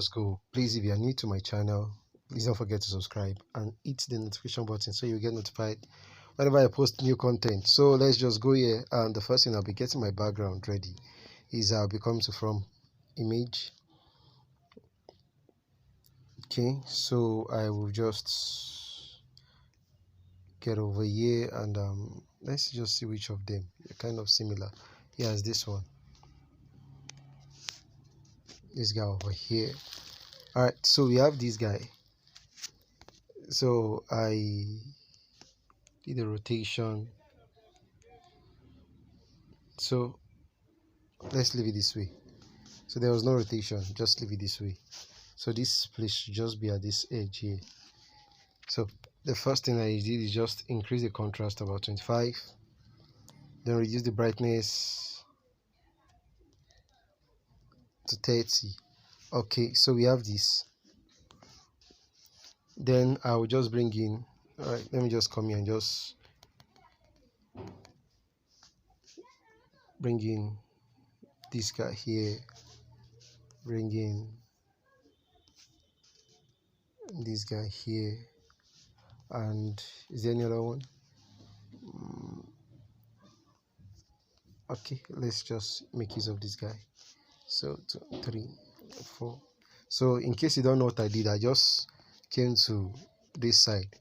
Let's go. Please, if you are new to my channel, please don't forget to subscribe and hit the notification button so you get notified whenever I post new content. So let's just go here, and the first thing I'll be getting my background ready is I'll be coming to from image. Okay, so I will just get over here and let's just see which of them are kind of similar. Here's this one, this guy over here. All right, so we have this guy. So I did a rotation, so let's leave it this way. So there was no rotation, just leave it this way. So this place should just be at this edge here. So the first thing I did is just increase the contrast about 25, then reduce the brightness to 30. Okay, so we have this. Then I will just bring in, all right, let me just come here and just bring in this guy here, bring in this guy here, and is there any other one? Okay, let's just make use of this guy. So 2, 3, 4. So in case you don't know what I did, I just came to this side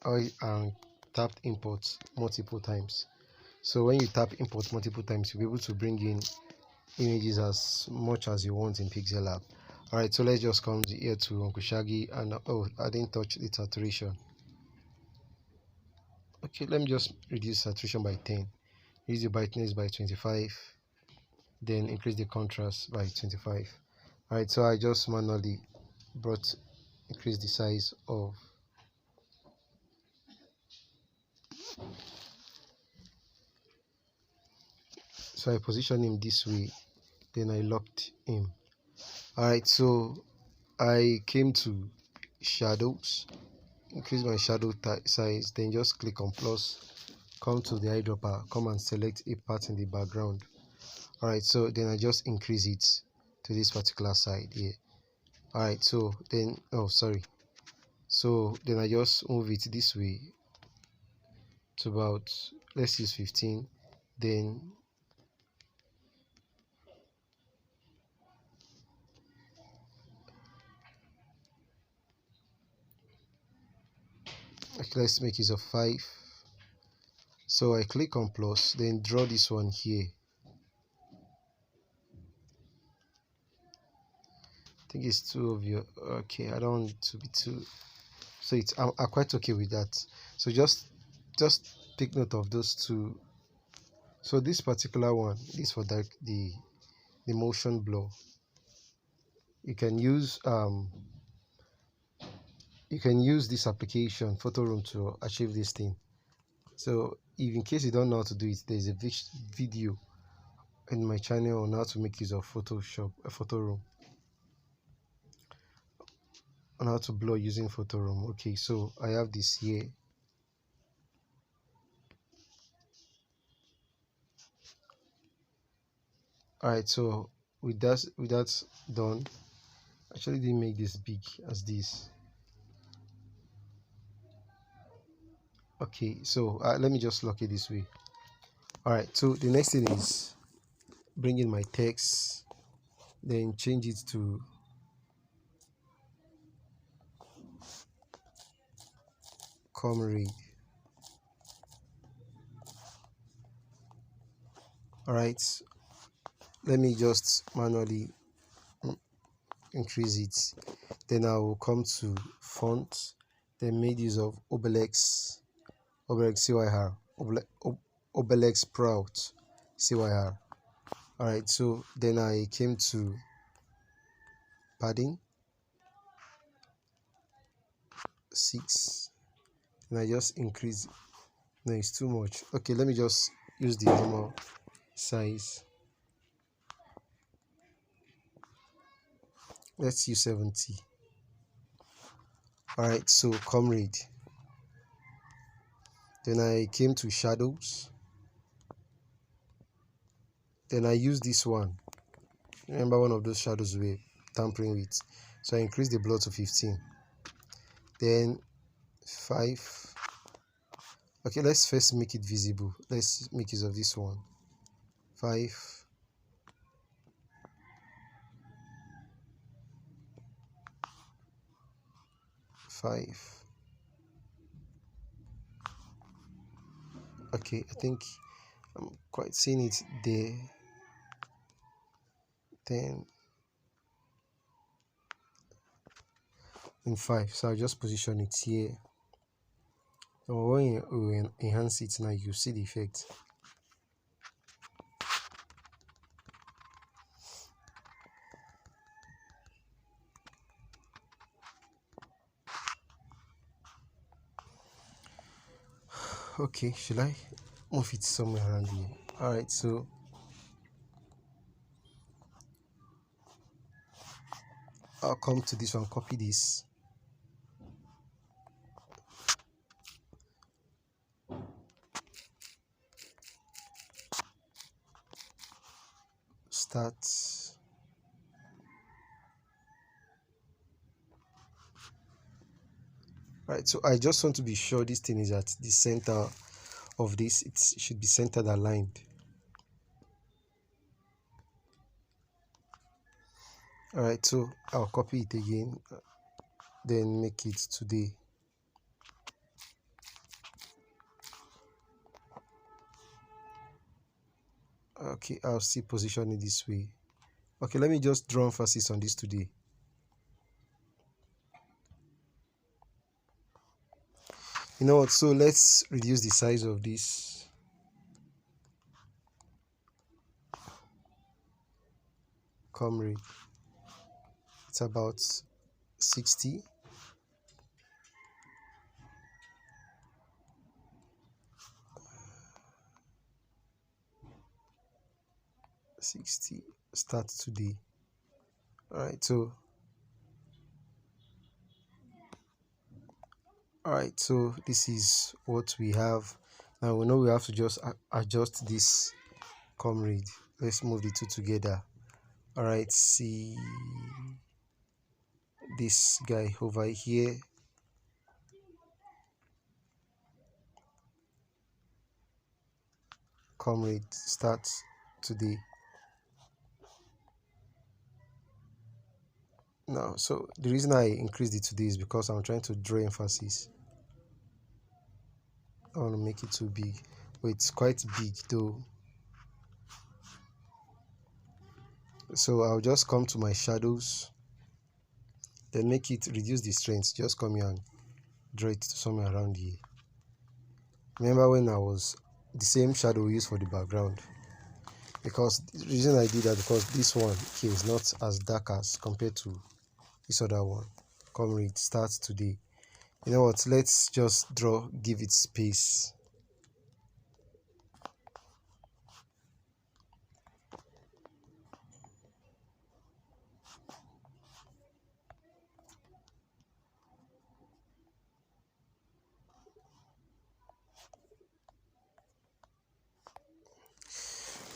and tapped import multiple times. So when you tap import multiple times, you'll be able to bring in images as much as you want in Pixellab. All right, so let's just come here to Uncle Shaggy, and oh, I didn't touch the saturation. Okay, let me just reduce saturation by 10, reduce the brightness by 25, then increase the contrast by 25. All right, so I just manually increase the size of so I position him this way, then I locked him. All right, so I came to shadows, increase my shadow size, then just click on plus, come to the eyedropper, come and select a part in the background. All right, so then I just increase it to this particular side here. All right, so then so then I just move it this way to about, let's use 15, then okay, let's make use of 5. So I click on plus, then draw this one here. I think it's too obvious. Okay, I don't want it to be too, so it's I'm quite okay with that. So just take note of those two. So this particular one is for the motion blur. You can use this application Photo Room to achieve this thing. So if in case you don't know how to do it, there's a video in my channel on how to make use of Photo Room, on how to blur using Photo Room. Okay, so I have this here. All right, so with that done, actually didn't make this big as this. Okay, so let me just lock it this way. All right, so the next thing is bring in my text, then change it to comrade. All right, let me just manually increase it. Then I will come to font, then made use of Obelix CYR, Obelix Sprout CYR. All right, so then I came to padding 6, and I just increase. No, it's too much. Okay, let me just use the normal size. Let's use 70. All right, so comrade. Then I came to shadows. Then I use this one. Remember one of those shadows wave. tampering with. So I increase the blur to 15. Then 5. Okay, let's first make it visible. Let's make use of this one. 5. 5. Okay, I think I'm quite seeing it there. Then in 5, so I'll just position it here. So when you enhance it now, you see the effect. Okay, should I move it somewhere around here? All right, so I'll come to this one, copy this, start. Right, so I just want to be sure this thing is at the center of this. It should be centered aligned. All right, so I'll copy it again, then make it today. Okay, I'll still position it this way. Okay, let me just draw emphasis on this today. You know what, so let's reduce the size of this. Comrade, it's about 60. Start today. All right, so this is what we have. Now we know we have to just adjust this comrade. Let's move the two together. All right, see this guy over here. Comrade, start today. Now, so the reason I increased it today is because I'm trying to draw emphasis. I want to make it too big. But it's quite big though. So I'll just come to my shadows, then make it reduce the strength. Just come here and draw it somewhere around here. Remember when I was the same shadow we used for the background? Because the reason I did that, because this one here is not as dark as compared to this other one. Comrade, start today. You know what, let's just give it space.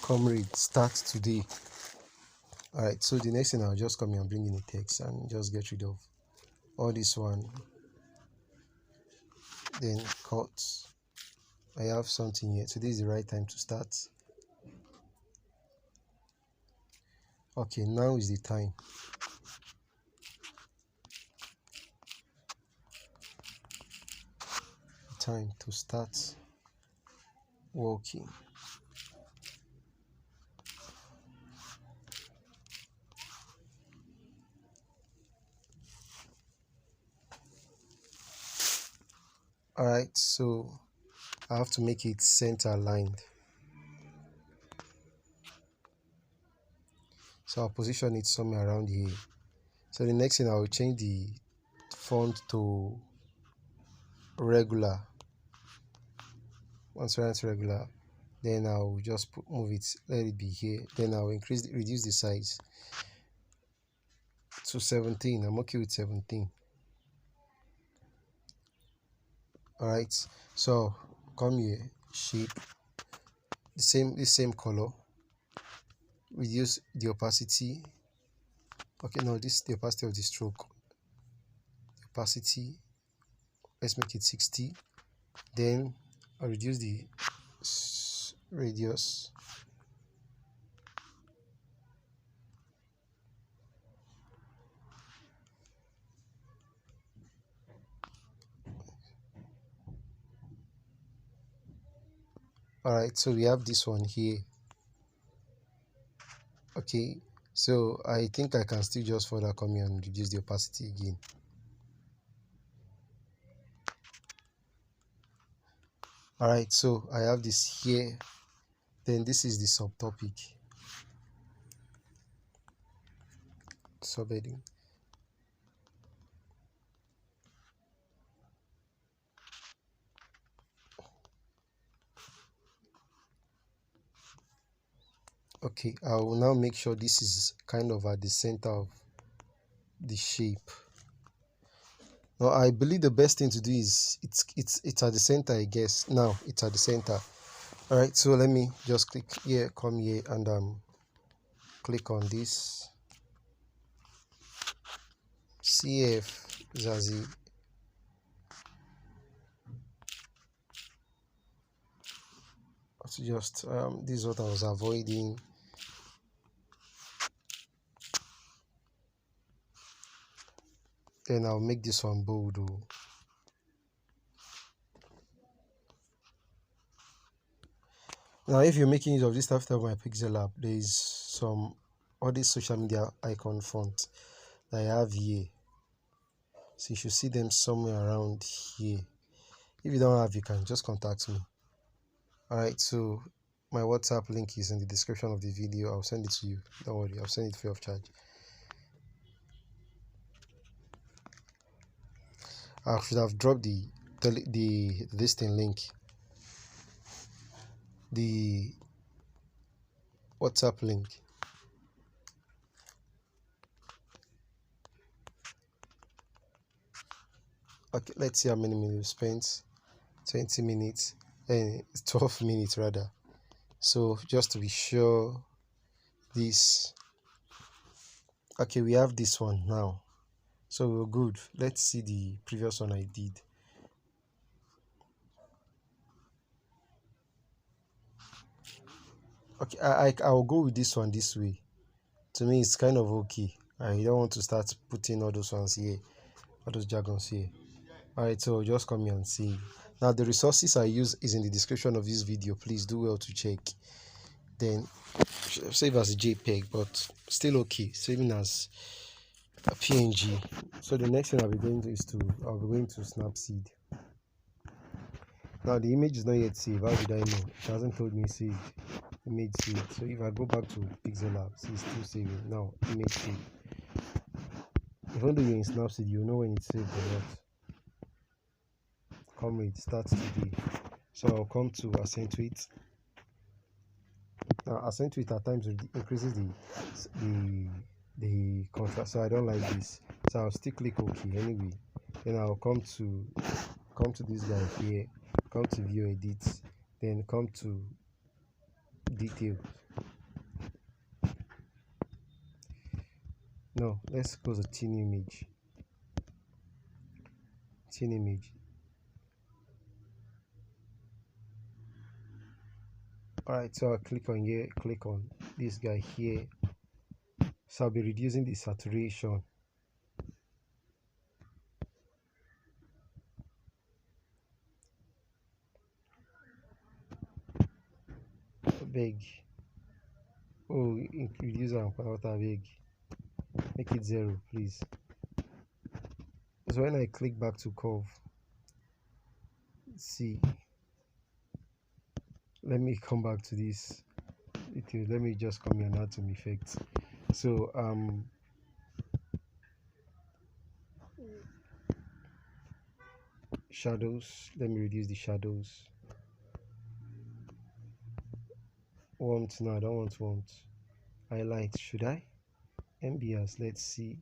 Comrade, start today. All right, so the next thing, I'll just come here and bring in a text and just get rid of all this one. Then cut. I have something here, so this is the right time to start. Okay, now is the time. Time to start working. All right, so I have to make it center aligned. So I'll position it somewhere around here. So the next thing, I will change the font to regular. Once it's regular, then I'll just move it, let it be here. Then I'll reduce the size to 17. I'm okay with 17. All right, so come here, shape, the same color, reduce the opacity, Okay, now this is the opacity of the stroke. Opacity, let's make it 60. Then I'll reduce the radius. Alright, so we have this one here. Okay, so I think I can still just further come here and reduce the opacity again. Alright, so I have this here. Then this is the subtopic. Subheading. Okay, I will now make sure this is kind of at the center of the shape. Now I believe the best thing to do is it's at the center, I guess. Now it's at the center. Alright, so let me just click here, come here, and click on this CF Xerxes. Just this is what I was avoiding. Then I'll make this one bold. Now if you're making use of this after my Pixellab, there is some other social media icon font that I have here, so you should see them somewhere around here. If you don't have, you can just contact me. Alright, so my WhatsApp link is in the description of the video. I'll send it to you. Don't worry, I'll send it free of charge. I should have dropped the listing link, the WhatsApp link. Okay, let's see how many minutes we spent. 20 minutes and 12 minutes rather. So just to be sure, this, okay, we have this one now, so we're good. Let's see the previous one I did. Okay, I'll go with this one this way. To me it's kind of okay. I don't want to start putting all those ones here, all those jargons here. Alright, so just come here and see. Now the resources I use is in the description of this video. Please do well to check. Then save as a JPEG, but still okay, saving as a PNG. So the next thing I'll be going to Snapseed. Now the image is not yet saved. How did I know? It hasn't told me saved. Image saved. So if I go back to Pixellab, see, it's still saving. Now image saved. Even though you're in Snapseed, you know when it's saved or not. Comrade starts today. So I'll come to accentuate. Now accentuate at times increases the contrast, so I don't like this. So I'll still click OK anyway. Then I'll come to this guy here, come to view edits, then come to details. No, let's close a thin image. Alright, so I'll click on here, click on this guy here. So I'll be reducing the saturation. Big. Oh, reduce and big. Make it 0, please. So when I click back to curve, see, let me come back to this. Let me just come here and add some effects. So shadows, let me reduce the shadows. Want, no, I don't want. Highlight, should I? MBS, let's see.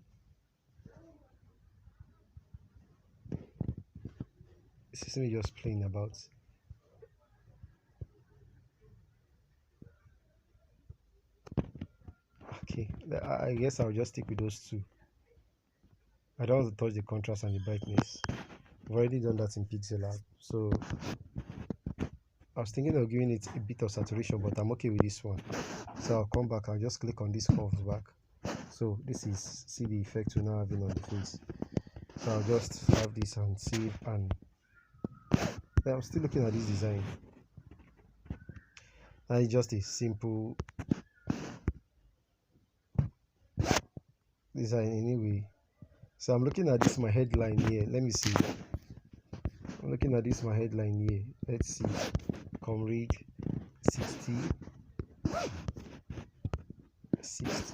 This is me just playing about. Okay, I guess I'll just stick with those two. I don't want to touch the contrast and the brightness. I've already done that in Pixellab, so I was thinking of giving it a bit of saturation, but I'm okay with this one. So I'll come back, I'll just click on this curves back. So this is, see the effect we're now having on the face. So I'll just have this and save, and I'm still looking at this design. And it's just a simple design anyway. So I'm looking at this my headline here. Let me see. I'm looking at this my headline here. Let's see. Comrade 60.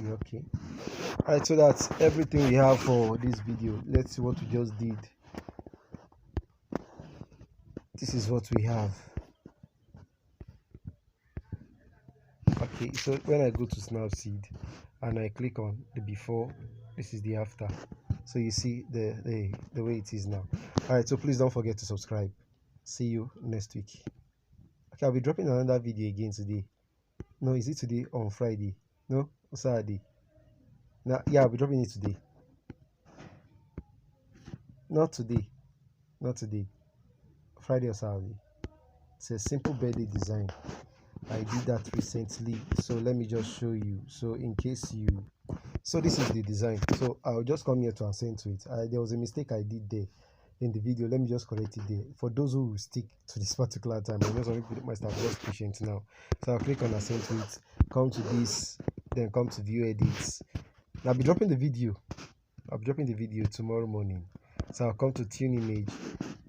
Okay. Alright, so that's everything we have for this video. Let's see what we just did. This is what we have. Okay, so when I go to Snapseed and I click on the before, this is the after. So you see the way it is now. Alright, so please don't forget to subscribe. See you next week. Okay, I'll be dropping another video again today. No, is it today? On Friday? No, Saturday. Now, yeah, I'll be dropping it today. Not today. Not today. Friday or Saturday. It's a simple birthday design. I did that recently, so let me just show you. So in case you, so this is the design. So I'll just come here to ascend to it. There was a mistake I did there in the video. Let me just correct it there. For those who will stick to this particular time, I know some people must have lost patience now. So I'll click on ascend to it, come to this, then come to view edits. Now I'll be dropping the video. I'll be dropping the video tomorrow morning. So I'll come to tune image.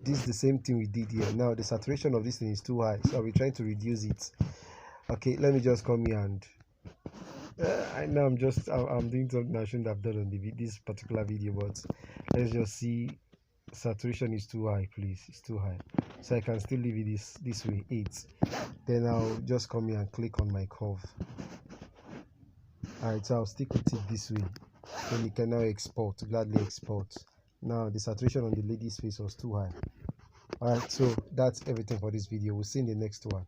This is the same thing we did here. Now the saturation of this thing is too high, so I'll be trying to reduce it. Okay, let me just come here and I know I'm doing something I shouldn't have done on this particular video, but let's just see. Saturation is too high, please. It's too high, so I can still leave it this way, 8. Then I'll just come here and click on my curve. Alright, so I'll stick with it this way. Then you can now export, gladly export. Now the saturation on the lady's face was too high. Alright, so that's everything for this video. We'll see in the next one.